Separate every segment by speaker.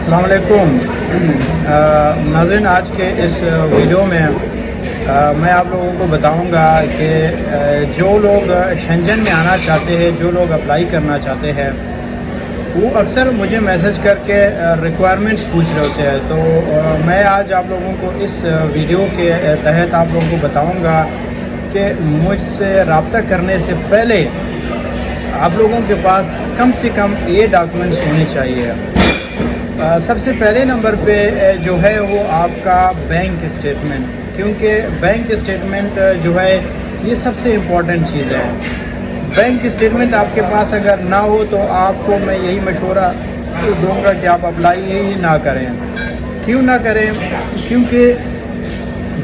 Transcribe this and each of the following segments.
Speaker 1: السلام علیکم ناظرین، آج کے اس ویڈیو میں میں آپ لوگوں کو بتاؤں گا کہ جو لوگ شنجن میں آنا چاہتے ہیں، جو لوگ اپلائی کرنا چاہتے ہیں، وہ اکثر مجھے میسج کر کے ریکوائرمنٹس پوچھ رہے ہوتے ہیں۔ تو میں آج آپ لوگوں کو اس ویڈیو کے تحت آپ لوگوں کو بتاؤں گا کہ مجھ سے رابطہ کرنے سے پہلے آپ لوگوں کے پاس کم سے کم یہ ڈاکومنٹس ہونے چاہیے۔ سب سے پہلے نمبر پہ جو ہے وہ آپ کا بینک اسٹیٹمنٹ، کیونکہ بینک اسٹیٹمنٹ جو ہے یہ سب سے امپورٹنٹ چیز ہے۔ بینک اسٹیٹمنٹ آپ کے پاس اگر نہ ہو تو آپ کو میں یہی مشورہ دوں گا کہ آپ اپلائی ہی نہ کریں۔ کیوں نہ کریں؟ کیونکہ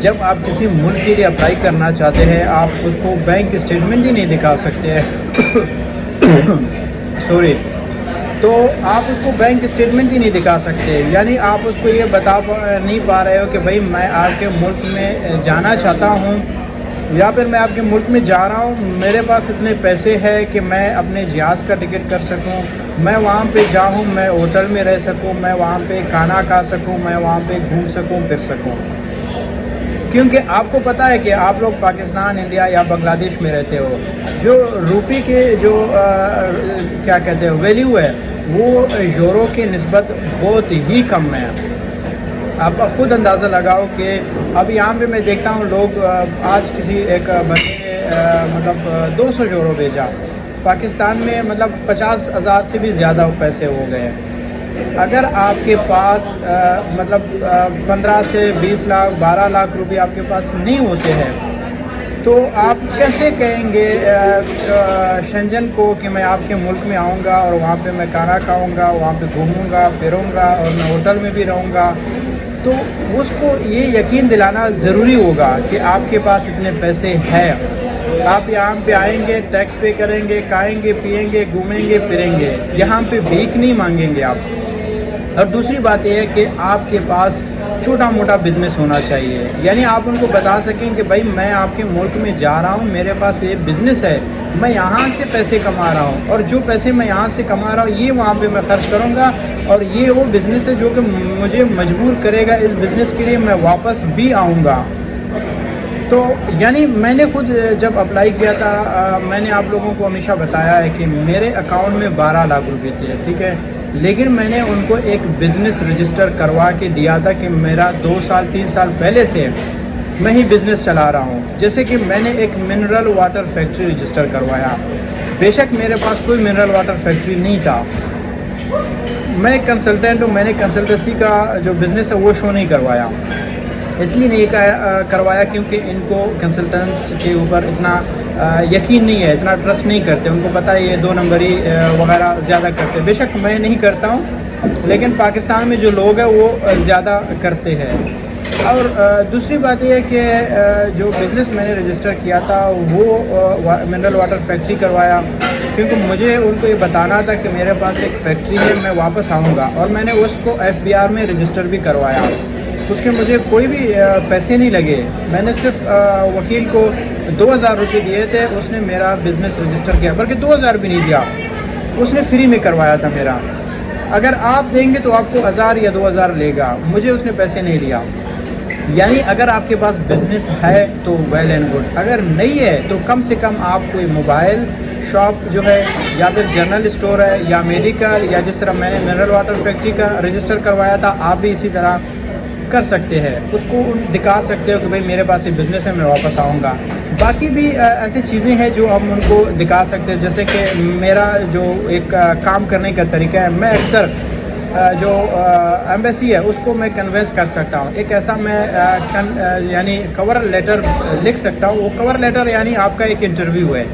Speaker 1: جب آپ کسی ملک کے لیے اپلائی کرنا چاہتے ہیں، آپ اس کو بینک اسٹیٹمنٹ ہی نہیں دکھا سکتے سوری تو آپ اس کو بینک اسٹیٹمنٹ ہی نہیں دکھا سکتے، یعنی آپ اس کو یہ بتا نہیں پا رہے ہو کہ بھائی میں آپ کے ملک میں جانا چاہتا ہوں، یا پھر میں آپ کے ملک میں جا رہا ہوں، میرے پاس اتنے پیسے ہیں کہ میں اپنے جہاز کا ٹکٹ کر سکوں، میں وہاں پہ جاؤں، میں ہوٹل میں رہ سکوں، میں وہاں پہ کھانا کھا سکوں، میں وہاں پہ گھوم سکوں، پھر سکوں۔ کیونکہ آپ کو پتہ ہے کہ آپ لوگ پاکستان، انڈیا یا بنگلہ دیش میں رہتے ہو، جو روپی کے جو کیا کہتے ہیں ویلیو ہے وہ یورو کے نسبت بہت ہی کم ہے۔ آپ خود اندازہ لگاؤ کہ اب یہاں پہ میں دیکھتا ہوں لوگ آج کسی ایک بندے نے مطلب 200 یورو بھیجا، پاکستان میں مطلب 50,000 سے بھی زیادہ پیسے ہو گئے۔ اگر آپ کے پاس مطلب 15 سے 20 لاکھ 12 لاکھ روپے آپ کے پاس نہیں ہوتے ہیں تو آپ کیسے کہیں گے شنجن کو کہ میں آپ کے ملک میں آؤں گا اور وہاں پہ میں کھانا کھاؤں گا، وہاں پہ گھوموں گا پھروں گا اور میں ہوٹل میں بھی رہوں گا؟ تو اس کو یہ یقین دلانا ضروری ہوگا کہ آپ کے پاس اتنے پیسے ہیں۔ آپ یہاں پہ آئیں گے، ٹیکس پے کریں گے، کھائیں گے، پئیں گے، گھومیں گے، پھریں گے، یہاں پہ بھیک نہیں مانگیں گے آپ۔ اور دوسری بات یہ ہے کہ آپ کے پاس چھوٹا موٹا بزنس ہونا چاہیے، یعنی آپ ان کو بتا سکیں کہ بھائی میں آپ کے ملک میں جا رہا ہوں، میرے پاس یہ بزنس ہے، میں یہاں سے پیسے کما رہا ہوں اور جو پیسے میں یہاں سے کما رہا ہوں یہ وہاں پہ میں خرچ کروں گا، اور یہ وہ بزنس ہے جو کہ مجھے مجبور کرے گا اس بزنس کے لیے میں واپس بھی آؤں گا۔ تو یعنی میں نے خود جب اپلائی کیا تھا میں نے آپ لوگوں کو ہمیشہ بتایا ہے کہ میرے اکاؤنٹ میں 12 لاکھ روپے تھے، ٹھیک ہے، لیکن میں نے ان کو ایک بزنس رجسٹر کروا کے دیا تھا کہ میرا 2 سال 3 سال پہلے سے میں ہی بزنس چلا رہا ہوں۔ جیسے کہ میں نے ایک منرل واٹر فیکٹری رجسٹر کروایا، بے شک میرے پاس کوئی منرل واٹر فیکٹری نہیں تھا، میں ایک کنسلٹنٹ ہوں، میں نے کنسلٹنسی کا جو بزنس ہے وہ شو نہیں کروایا، اس لیے نہیں کروایا کیونکہ ان کو کنسلٹنٹس کے اوپر اتنا یقین نہیں ہے، اتنا ٹرسٹ نہیں کرتے، ان کو پتہ ہے یہ 2 نمبری وغیرہ زیادہ کرتے ہیں۔ بے شک میں نہیں کرتا ہوں، لیکن پاکستان میں جو لوگ ہیں وہ زیادہ کرتے ہیں۔ اور دوسری بات یہ ہے کہ جو بزنس میں نے رجسٹر کیا تھا وہ منرل واٹر فیکٹری کروایا، کیونکہ مجھے ان کو یہ بتانا تھا کہ میرے پاس ایک فیکٹری ہے، میں واپس آؤں گا، اور میں نے اس کو FBR میں رجسٹر بھی کروایا۔ اس کے مجھے کوئی بھی پیسے نہیں لگے، میں نے صرف وکیل کو 2000 روپے دیے تھے، اس نے میرا بزنس رجسٹر کیا، بلکہ 2000 بھی نہیں دیا، اس نے فری میں کروایا تھا میرا۔ اگر آپ دیں گے تو آپ کو 1000 یا 2000 لے گا، مجھے اس نے پیسے نہیں لیا۔ یعنی اگر آپ کے پاس بزنس ہے تو ویل اینڈ گڈ، اگر نہیں ہے تو کم سے کم آپ کوئی موبائل شاپ جو ہے یا پھر جنرل اسٹور ہے یا میڈیکل، یا جس طرح میں نے منرل واٹر فیکٹری کا رجسٹر کروایا تھا، آپ بھی اسی طرح کر سکتے ہیں، اس کو دکھا سکتے ہو کہ بھائی میرے پاس یہ بزنس ہے، میں واپس آؤں گا۔ باقی بھی ایسی چیزیں ہیں جو ہم ان کو دکھا سکتے ہیں، جیسے کہ میرا جو ایک کام کرنے کا طریقہ ہے، میں اکثر جو ایمبیسی ہے اس کو میں کنوینس کر سکتا ہوں، ایک ایسا میں یعنی کور لیٹر لکھ سکتا ہوں، وہ کور لیٹر یعنی آپ کا ایک انٹرویو ہے،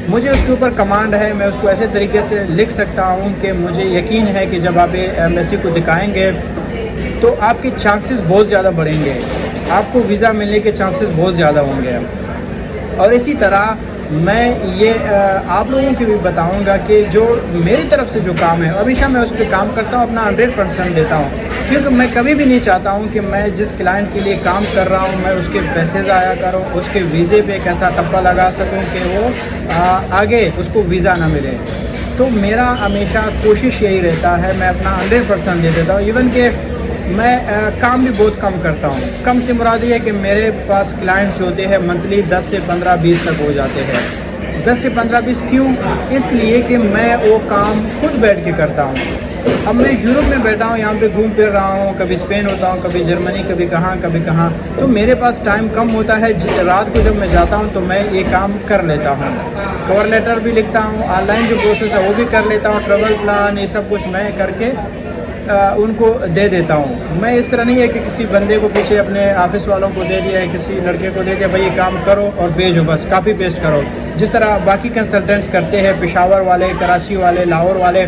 Speaker 1: مجھے اس کے اوپر کمانڈ ہے، میں اس کو ایسے طریقے سے لکھ سکتا ہوں کہ مجھے یقین ہے کہ جب آپ ایمبیسی کو دکھائیں گے تو آپ کے چانسز بہت زیادہ بڑھیں گے، آپ کو ویزا ملنے کے چانسز بہت زیادہ ہوں گے۔ اور اسی طرح میں یہ آپ لوگوں کی بھی بتاؤں گا کہ جو میری طرف سے جو کام ہے ہمیشہ میں اس پہ کام کرتا ہوں، اپنا 100% دیتا ہوں، کیونکہ میں کبھی بھی نہیں چاہتا ہوں کہ میں جس کلائنٹ کے لیے کام کر رہا ہوں میں اس کے پیسے ضائع کروں، اس کے ویزے پہ ایک ایسا ٹپا لگا سکوں کہ وہ آگے اس کو ویزا نہ ملے۔ تو میرا ہمیشہ کوشش یہی رہتا ہے، میں اپنا 100% دے دیتا ہوں. ایون کہ میں کام بھی بہت کم کرتا ہوں. کم سے مراد یہ ہے کہ میرے پاس کلائنٹس ہوتے ہیں منتھلی 10 سے 15 20 تک ہو جاتے ہیں. 10 سے 15 20 کیوں؟ اس لیے کہ میں وہ کام خود بیٹھ کے کرتا ہوں. اب میں یورپ میں بیٹھا ہوں، یہاں پہ گھوم پھر رہا ہوں، کبھی اسپین ہوتا ہوں، کبھی جرمنی، کبھی کہاں، تو میرے پاس ٹائم کم ہوتا ہے. رات کو جب میں جاتا ہوں تو میں یہ کام کر لیتا ہوں. کور لیٹر بھی لکھتا ہوں، آن لائن جو پروسیس ہے وہ بھی کر لیتا ہوں، ٹریول پلان یہ سب کچھ میں کر کے ان کو دے دیتا ہوں. میں اس طرح نہیں ہے کہ کسی بندے کو پیچھے اپنے آفس والوں کو دے دیا ہے، کسی لڑکے کو دے دیا بھائی یہ کام کرو اور بھیجو، بس کاپی پیسٹ کرو، جس طرح باقی کنسلٹنٹس کرتے ہیں. پشاور والے، کراچی والے، لاہور والے،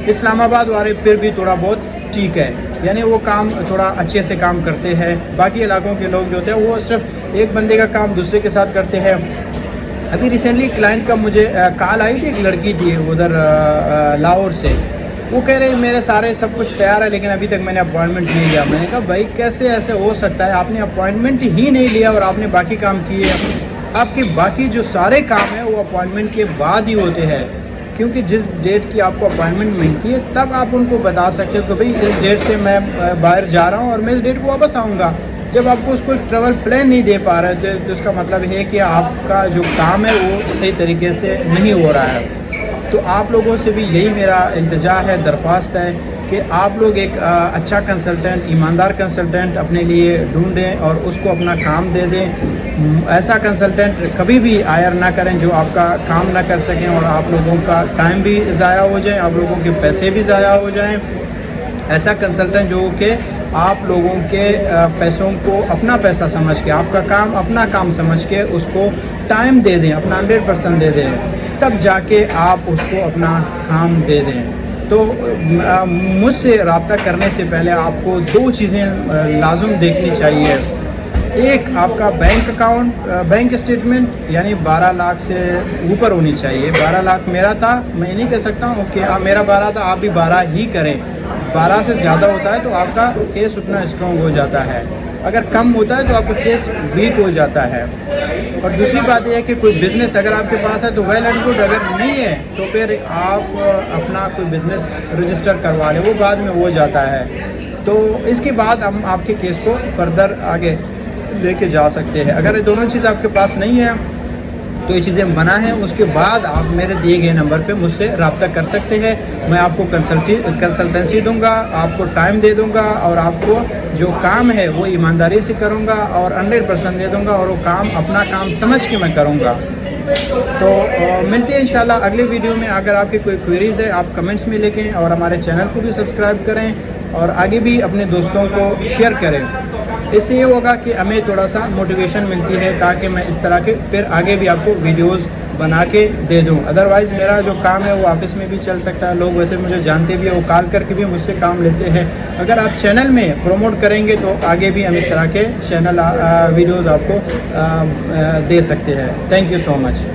Speaker 1: اسلام آباد والے پھر بھی تھوڑا بہت ٹھیک ہے، یعنی وہ کام تھوڑا اچھے سے کام کرتے ہیں. باقی علاقوں کے لوگ جو ہوتے ہیں وہ صرف ایک بندے کا کام دوسرے کے ساتھ کرتے ہیں. ابھی ریسنٹلی کلائنٹ کا مجھے کال آئی تھی، ایک لڑکی تھی ادھر لاہور سے. وہ کہہ رہے میرے سارے سب کچھ تیار ہے لیکن ابھی تک میں نے اپوائنٹمنٹ نہیں لیا. میں نے کہا بھائی کیسے ایسے ہو سکتا ہے، آپ نے اپوائنٹمنٹ ہی نہیں لیا اور آپ نے باقی کام کیے. آپ کے باقی جو سارے کام ہیں وہ اپوائنٹمنٹ کے بعد ہی ہوتے ہیں، کیونکہ جس ڈیٹ کی آپ کو اپوائنٹمنٹ ملتی ہے تب آپ ان کو بتا سکتے ہو کہ بھئی اس ڈیٹ سے میں باہر جا رہا ہوں اور میں اس ڈیٹ کو واپس آؤں گا. جب آپ کو اس کو ایک ٹریول پلان نہیں دے پا رہے تو اس کا مطلب یہ ہے کہ آپ کا جو کام ہے وہ صحیح طریقے سے نہیں ہو رہا ہے. تو آپ لوگوں سے بھی یہی میرا التجا ہے، درخواست ہے کہ آپ لوگ ایک اچھا کنسلٹنٹ، ایماندار کنسلٹنٹ اپنے لیے ڈھونڈیں اور اس کو اپنا کام دے دیں. ایسا کنسلٹنٹ کبھی بھی ہائر نہ کریں جو آپ کا کام نہ کر سکیں اور آپ لوگوں کا ٹائم بھی ضائع ہو جائیں، آپ لوگوں کے پیسے بھی ضائع ہو جائیں. ایسا کنسلٹنٹ جو کہ آپ لوگوں کے پیسوں کو اپنا پیسہ سمجھ کے، آپ کا کام اپنا کام سمجھ کے اس کو ٹائم دے دیں، اپنا 100% دے دیں، تب جا کے آپ اس کو اپنا کام دے دیں. تو مجھ سے رابطہ کرنے سے پہلے آپ کو 2 چیزیں لازم دیکھنی چاہیے. ایک آپ کا بینک اکاؤنٹ، بینک اسٹیٹمنٹ یعنی 12 لاکھ سے اوپر ہونی چاہیے. 12 لاکھ میرا تھا، میں نہیں کہہ سکتا ہوں کہ میرا 12 تھا آپ بھی 12 ہی کریں. 12 سے زیادہ ہوتا ہے تو آپ کا کیس اتنا اسٹرانگ ہو جاتا ہے، اگر کم ہوتا ہے تو آپ کا کیس ویک ہو جاتا ہے. اور دوسری بات یہ ہے کہ کوئی بزنس اگر آپ کے پاس ہے تو ویل اینڈ گڈ، اگر نہیں ہے تو پھر آپ اپنا کوئی بزنس رجسٹر کروا لیں، وہ بعد میں ہو جاتا ہے. تو اس کے بعد ہم آپ کے کیس کو فردر آگے لے کے جا سکتے ہیں. اگر یہ دونوں چیز آپ کے پاس نہیں ہے تو یہ چیزیں منع ہیں. اس کے بعد آپ میرے دیے گئے نمبر پہ مجھ سے رابطہ کر سکتے ہیں. میں آپ کو کنسلٹنسی دوں گا، آپ کو ٹائم دے دوں گا اور آپ کو جو کام ہے وہ ایمانداری سے کروں گا اور 100% دے دوں گا اور وہ کام اپنا کام سمجھ کے میں کروں گا. تو ملتے ہیں انشاءاللہ اگلے ویڈیو میں. اگر آپ کی کوئی کوئریز ہے آپ کمنٹس میں لکھیں اور ہمارے چینل کو بھی سبسکرائب کریں اور آگے بھی اپنے دوستوں کو شیئر کریں. اس سے یہ ہوگا کہ ہمیں تھوڑا سا موٹیویشن ملتی ہے تاکہ میں اس طرح کے پھر آگے بھی آپ کو ویڈیوز بنا کے دے دوں. ادروائز میرا جو کام ہے وہ آفس میں بھی چل سکتا ہے. لوگ ویسے مجھے جانتے بھی ہیں، وہ کال کر کے بھی مجھ سے کام لیتے ہیں. اگر آپ چینل میں پروموٹ کریں گے تو آگے بھی ہم اس طرح کے چینل ویڈیوز آپ کو دے سکتے ہیں. Thank you so much.